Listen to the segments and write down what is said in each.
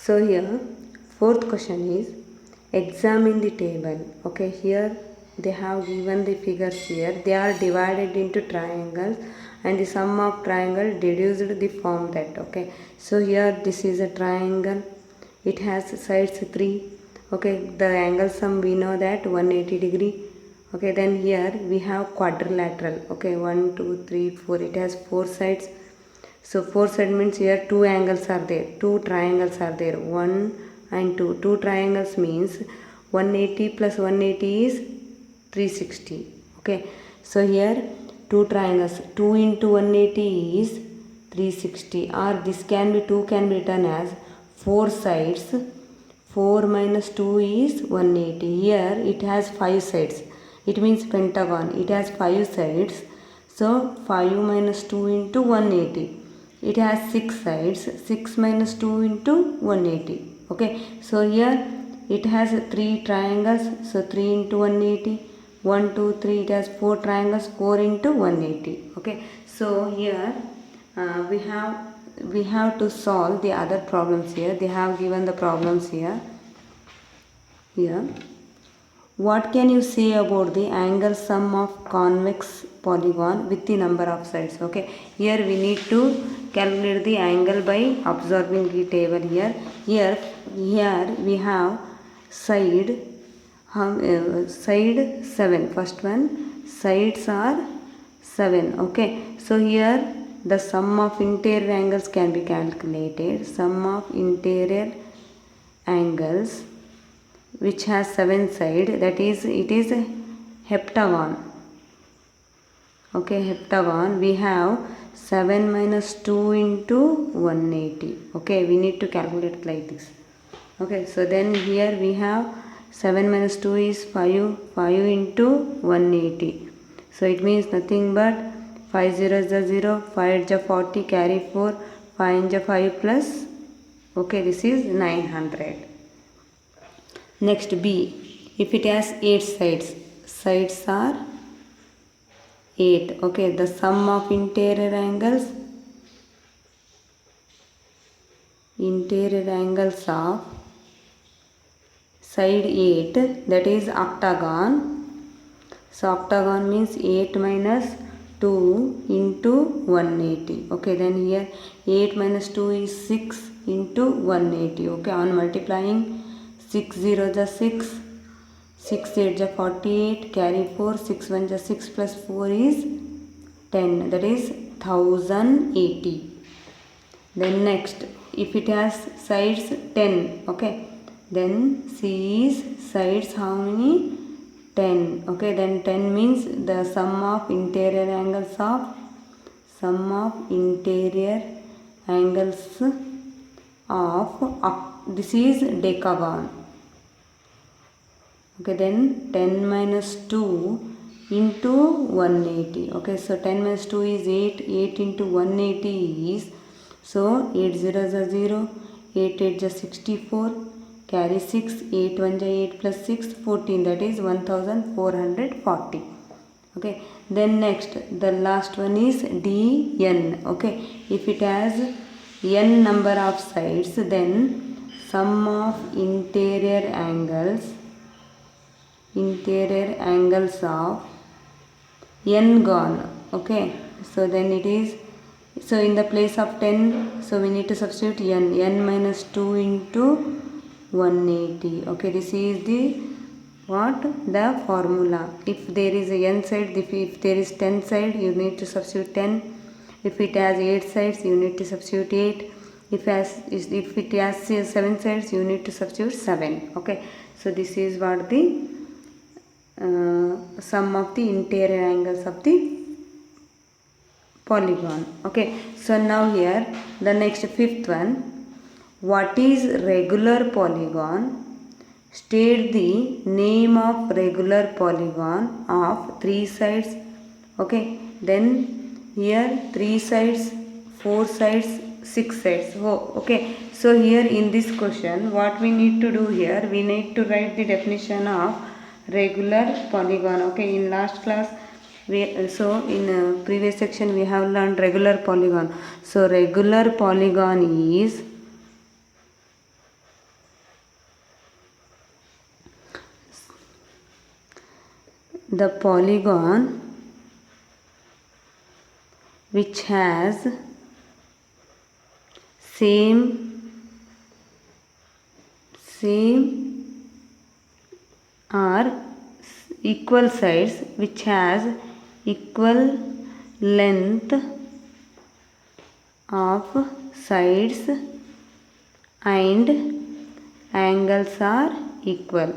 So here fourth question is examine the table. Okay, here they have given the figures here. They are divided into triangles and the sum of triangle deduced the form that. Okay, so here this is a triangle. It has sides 3. Okay, the angle sum we know that 180 degree. Okay, then here we have quadrilateral. Okay, 1 2 3 4, it has 4 sides. So 4 sides means here 2 angles are there, 2 triangles are there, 1 and 2. 2 triangles means 180 plus 180 is 360. Okay, so here 2 triangles, 2 into 180 is 360, or this can be 2 can be written as 4 sides. 4 minus 2 is 180. Here it has 5 sides. It means pentagon. It has 5 sides. So 5 minus 2 into 180. It has 6 sides. 6 minus 2 into 180. Okay. So here it has 3 triangles. So 3 into 180. 1, 2, 3. It has 4 triangles. 4 into 180. Okay. So here we have to solve the other problems here. They have given the problems here. What can you say about the angle sum of convex polygon with the number of sides? Okay, here we need to calculate the angle by observing the table here. Here we have side 7. First one, sides are 7. Okay, so here the sum of interior angles can be calculated. Sum of interior angles which has 7 sides, that is, it is a heptagon. Okay, heptagon, we have 7 minus 2 into 180. Okay, we need to calculate like this. Okay, so then here we have 7 minus 2 is 5 into 180. So it means nothing but 5 zeros are 0, 5 is 40, carry 4, 5 is 5 plus. Okay, this is 900. Next B, if it has 8 sides, sides are 8. Okay, the sum of interior angles of side 8, that is octagon. So octagon means 8 minus 2 into 180. Okay, then here 8 minus 2 is 6 into 180. Okay, on multiplying 6 zeros are 6, 6 8 are 48, carry 4, 6 1 is 6 plus 4 is 10, that is 1080. Then next, if it has sides 10, okay, then C is sides how many? 10. Okay, then 10 means the sum of interior angles of this is decagon. Okay, then 10 minus 2 into 180. Okay, so 10 minus 2 is 8, 8 into 180 is, so 8 zeros are 0, 8 8 is 64, carry 6, 8 1 is 8 plus 6, 14, that is 1440. Okay, then next, the last one is DN. Okay, if it has n number of sides, then sum of interior angles of n-gon. Okay, so then it is, so in the place of 10, so we need to substitute n minus 2 into 180. Okay, this is the the formula. If there is a n side, if there is 10 side, you need to substitute 10. If it has 8 sides, you need to substitute 8. If it has 7 sides, you need to substitute 7. Okay, so this is what the sum of the interior angles of the polygon. Okay, so now here the next fifth one, what is regular polygon? State the name of regular polygon of 3 sides. Okay, then here 3 sides, 4 sides, 6 sides. Oh, okay, so here in this question what we need to do here, we need to write the definition of regular polygon. Okay, in last class in previous section we have learned regular polygon. So regular polygon is the polygon which has same or equal sides, which has equal length of sides and angles are equal,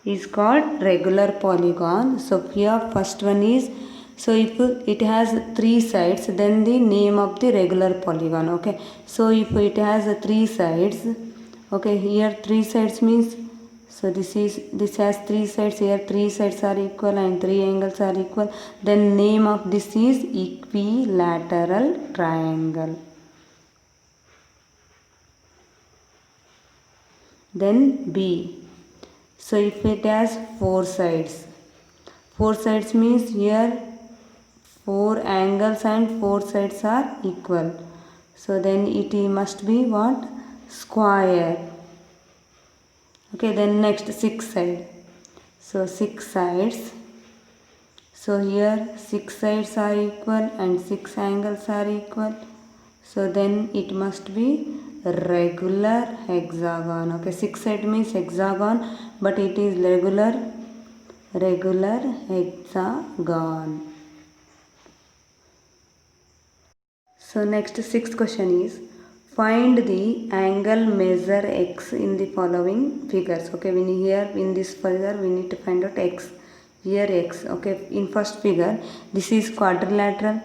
is called regular polygon. So here first one is, so if it has three sides, then the name of the regular polygon. Okay, so if it has three sides, okay, here three sides means, so this has three sides, here three sides are equal and three angles are equal, then name of this is equilateral triangle. Then B, so if it has four sides means here four angles and four sides are equal, so then it must be what? Square. Okay, then next six side, so six sides, so here six sides are equal and six angles are equal, so then it must be regular hexagon. Okay, six side means hexagon, but it is regular hexagon. So next sixth question is, find the angle measure x in the following figures. Okay, here in this figure we need to find out x. Here x. Okay, in first figure this is quadrilateral.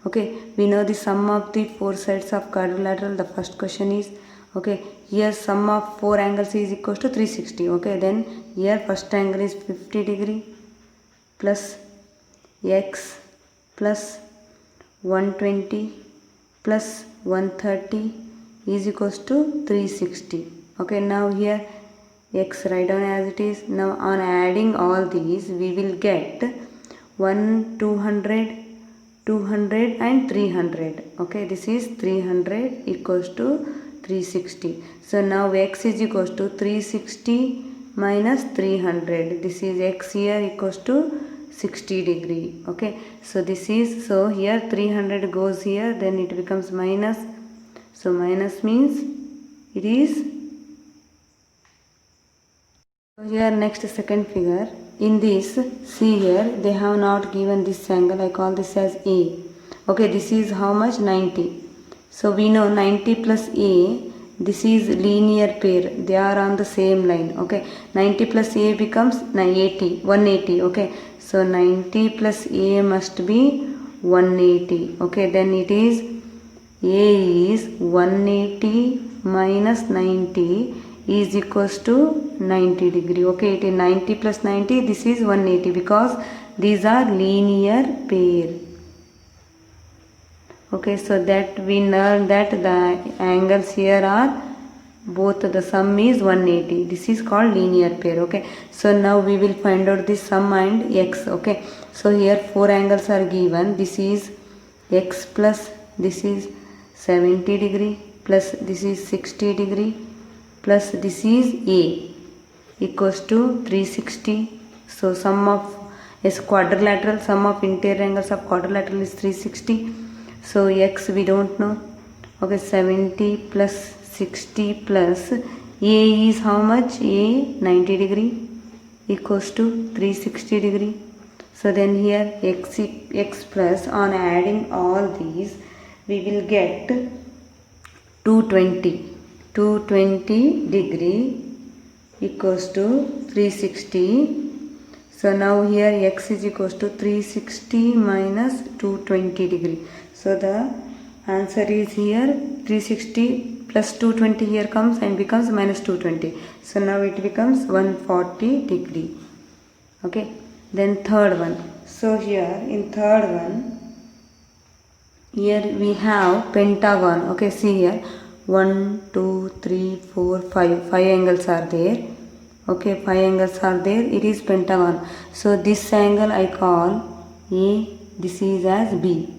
Okay, we know the sum of the four sides of quadrilateral. The first question is, okay, here sum of four angles is equal to 360. Okay, then here first angle is 50 degree plus x plus 120 plus 130 is equals to 360. Okay, now here x write down as it is. Now on adding all these we will get 200 and 300. Okay, this is 300 equals to 360. So now x is equals to 360 minus 300. This is x here equals to 60 degree. Okay, so this is, so here 300 goes here, then it becomes minus, so minus means it is. So here next second figure, in this, see here they have not given this angle, I call this as A. Okay, this is how much? 90. So we know 90 plus A, this is linear pair, they are on the same line. Okay, 90 plus A becomes 180. Okay, so 90 plus A must be 180. Okay, then it is A is 180 minus 90 is equals to 90 degree. Okay, it is 90 plus 90, this is 180 because these are linear pair. Okay, so that we learn that the angles here are both, the sum is 180. This is called linear pair. Okay, so now we will find out the sum and x. Okay, so here four angles are given. This is x plus this is 70 degree plus this is 60 degree plus this is A equals to 360. So sum of quadrilateral, sum of interior angles of quadrilateral is 360. So x we don't know. Okay, 70 plus 60 plus A is how much? A 90 degree equals to 360 degree. So then here x plus, on adding all these we will get 220 degree equals to 360. So now here x is equals to 360 minus 220 degree. So the answer is here 360 plus 220 here comes and becomes minus 220. So now it becomes 140 degree. Okay, then third one. So here in third one, here we have pentagon. Okay, see here 1 2 3 4 5 angles are there. Okay, 5 angles are there, it is pentagon. So this angle I call A, this is as B.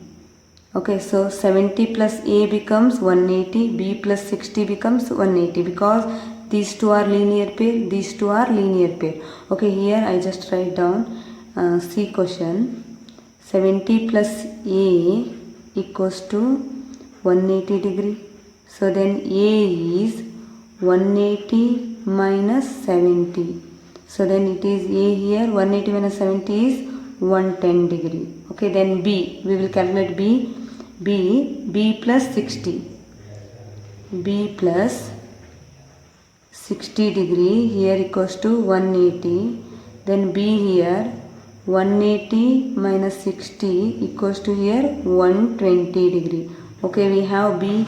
Okay, so 70 plus A becomes 180, B plus 60 becomes 180 because these two are linear pair, these two are linear pair. Okay, here I just write down C question. 70 plus A equals to 180 degree. So then A is 180 minus 70. So then it is A here, 180 minus 70 is 110 degree. Okay, then B, we will calculate B. B plus 60. B plus 60 degree here equals to 180. Then B here 180 minus 60 equals to here 120 degree. Okay, we have B.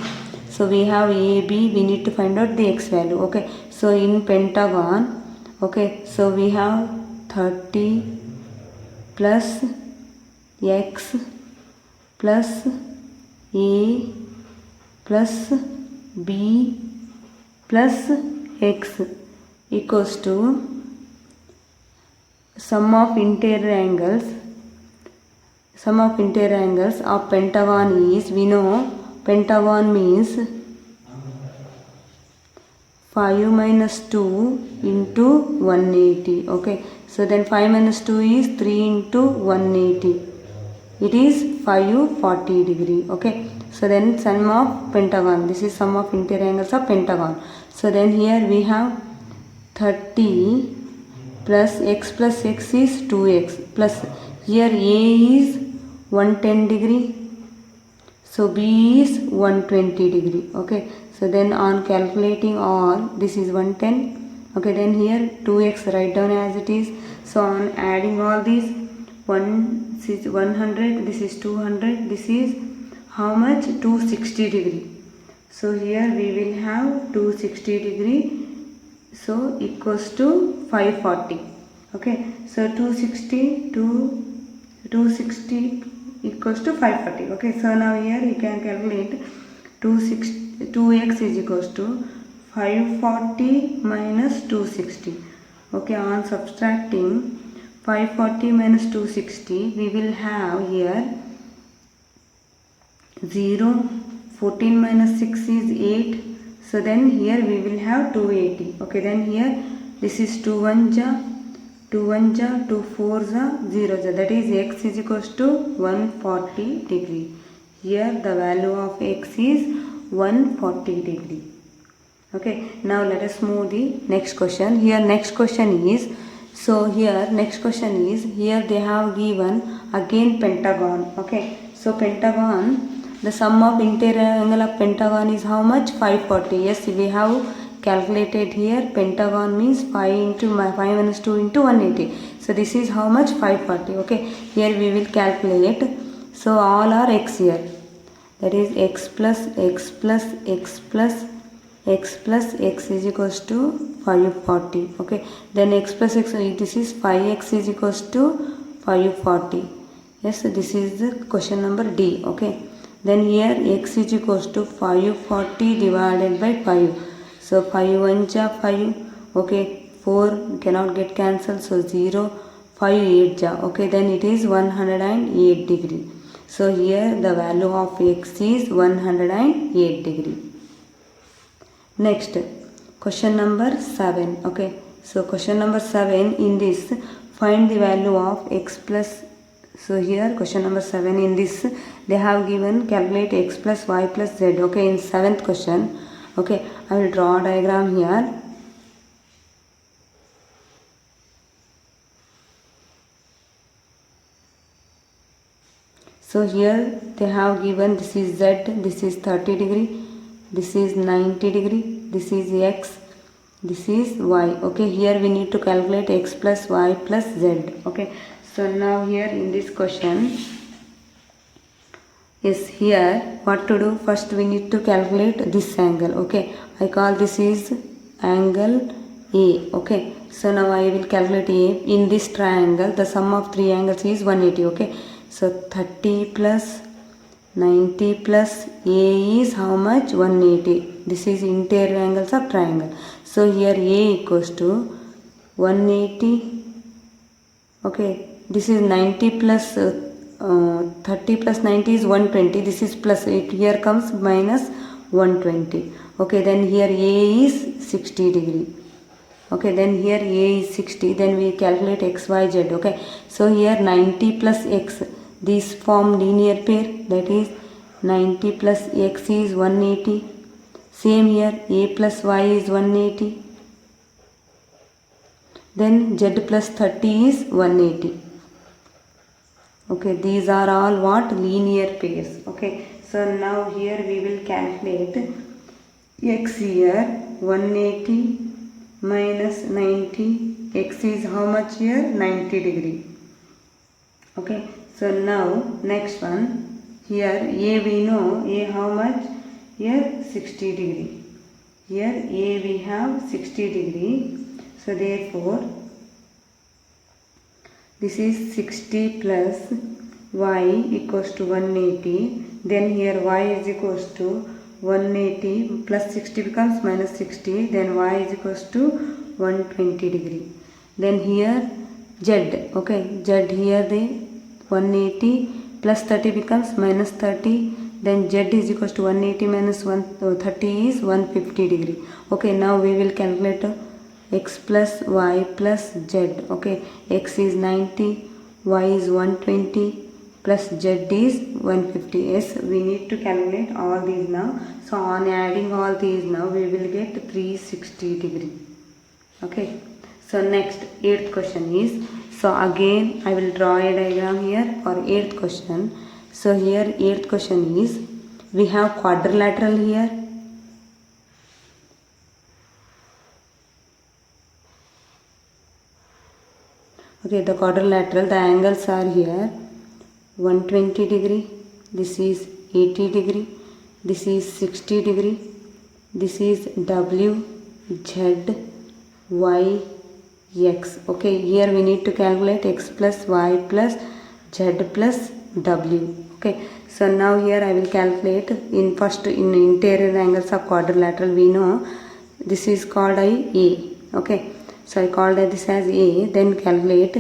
So we have AB. We need to find out the x value. Okay, so in pentagon, okay, so we have 30 plus x plus A plus B plus x equals to sum of interior angles of pentagon is, we know pentagon means 5 minus 2 into 180. Okay, so then 5 minus 2 is 3 into 180. It is 540 degree. Okay, so then sum of pentagon, this is sum of interior angles of pentagon. So then here we have 30 plus x is 2x plus here A is 110 degree. So B is 120 degree. Okay, so then on calculating all, this is 110. Okay, then here 2x write down as it is. So on adding all these, this is 100, this is 200, this is how much? 260 degree. So here we will have 260 degree, so equals to 540. Okay, so 260 equals to 540. Okay, so now here you can calculate 2x is equals to 540 minus 260. Okay, on subtracting 540 minus 260, we will have here 0, 14 minus 6 is 8. So then here we will have 280. Okay, then here this is 2 1 ja, 2 1 ja, 2 4 ja, 0 ja. That is x is equals to 140 degree. Here the value of x is 140 degree. Okay, now let us move the next question. Here next question is, so here next question is, here they have given again pentagon. Okay, so pentagon, the sum of interior angle of pentagon is how much? 540. Yes, we have calculated here. Pentagon means 5 minus 2 into 180. So this is how much? 540. Okay, here we will calculate. So all are x here. That is x plus x plus x plus x plus x is equals to 540. Okay, then x plus x, this is 5x is equals to 540. Yes, this is the question number D. Okay, then here x is equals to 540 divided by 5. So 5 1 ja 5. Okay, 4 cannot get cancelled, so 0. 5 8 ja. Okay, then it is 108 degree. So here the value of x is 108 degree. Next, question number 7. Okay, so question number 7, in this find the value of x plus. So here question number 7, in this they have given calculate x plus y plus z. Okay, in 7th question. Okay, I will draw a diagram here. So here they have given, this is z, this is 30 degree, this is 90 degree, this is x, this is y. Okay, here we need to calculate x plus y plus z. Okay, so now here in this question, yes, here what to do? First we need to calculate this angle. Okay, I call this is angle A. Okay, so now I will calculate A. In this triangle, the sum of three angles is 180. Okay, so 30 plus 90 plus A is how much? 180. This is interior angles of triangle. So here A equals to 180. Okay, this is 90 plus 30 plus 90 is 120. This is plus, it here comes minus 120. Okay, then here A is 60 degree. Okay, then here A is 60, then we calculate x, y, z. Okay, so here 90 plus x, these form linear pair, that is 90 plus x is 180. Same here, A plus y is 180. Then z plus 30 is 180. Okay, these are all what? Linear pairs. Okay, so now here we will calculate x here 180 minus 90. X is how much here? 90 degree. Okay, so now next one, here A we know, A how much? Here 60 degree. Here A we have 60 degree. So therefore this is 60 plus y equals to 180. Then here y is equals to 180 plus 60 becomes minus 60. Then y is equals to 120 degree. Then here z. Okay, z here the 180 plus 30 becomes minus 30. Then z is equals to 180 minus 30 is 150 degree. Okay, now we will calculate x plus y plus z. Okay, x is 90, y is 120 plus z is 150. Yes, we need to calculate all these now. So on adding all these now, we will get 360 degree. Okay, so next 8th question is, so again I will draw a diagram here for 8th question. So here 8th question is, we have quadrilateral here. Okay, the quadrilateral, the angles are here 120 degree, this is 80 degree, this is 60 degree, this is W, Z, Y, X. Okay, here we need to calculate x plus y plus z plus W. Okay, so now here I will calculate in first in interior angles of quadrilateral. We know this is called A. Okay, so I called this as A. Then calculate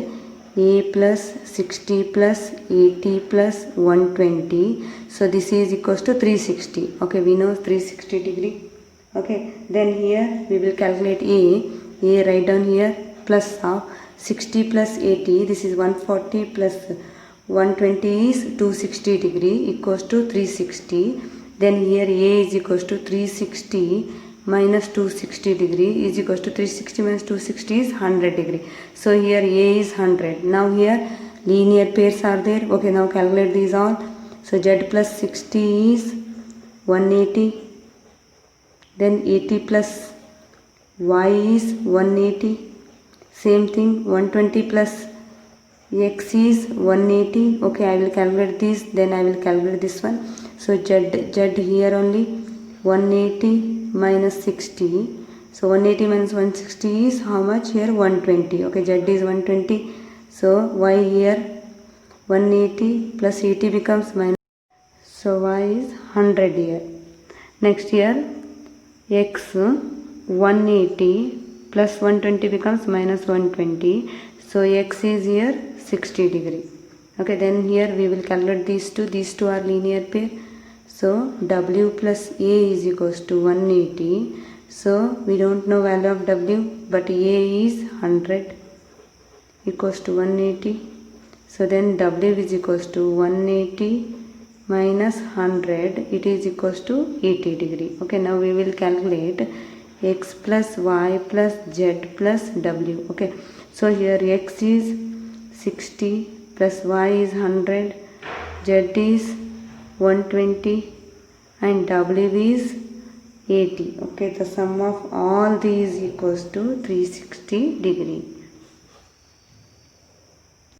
A plus 60 plus 80 plus 120. So this is equals to 360. Okay, we know 360 degree. Okay, then here we will calculate A. Write down here plus of 60 plus 80. This is 140 plus 120 is 260 degree equals to 360. Then here A is equals to 360 minus 260 degree is equals to 360 minus 260 is 100 degree. So here A is 100. Now here linear pairs are there. Okay, now calculate these all. So Z plus 60 is 180. Then 80 plus Y is 180. Same thing, 120 plus X is 180. Okay, I will calculate this, then I will calculate this one. So Z here only 180 minus 60. So 180 minus 160 is how much here? 120. Okay, Z is 120. So Y here 180 plus 80 becomes minus. So Y is 100 here. Next here X 180 plus 120 becomes minus 120. So X is here 60 degree. Okay, then here we will calculate these two. These two are linear pair. So W plus A is equals to 180. So we don't know value of W, but A is 100 equals to 180. So then W is equals to 180 minus 100. It is equals to 80 degree. Okay, now we will calculate x plus y plus z plus W. Okay, so here x is 60 plus y is 100, z is 120 and W is 80. Okay, the sum of all these equals to 360 degree.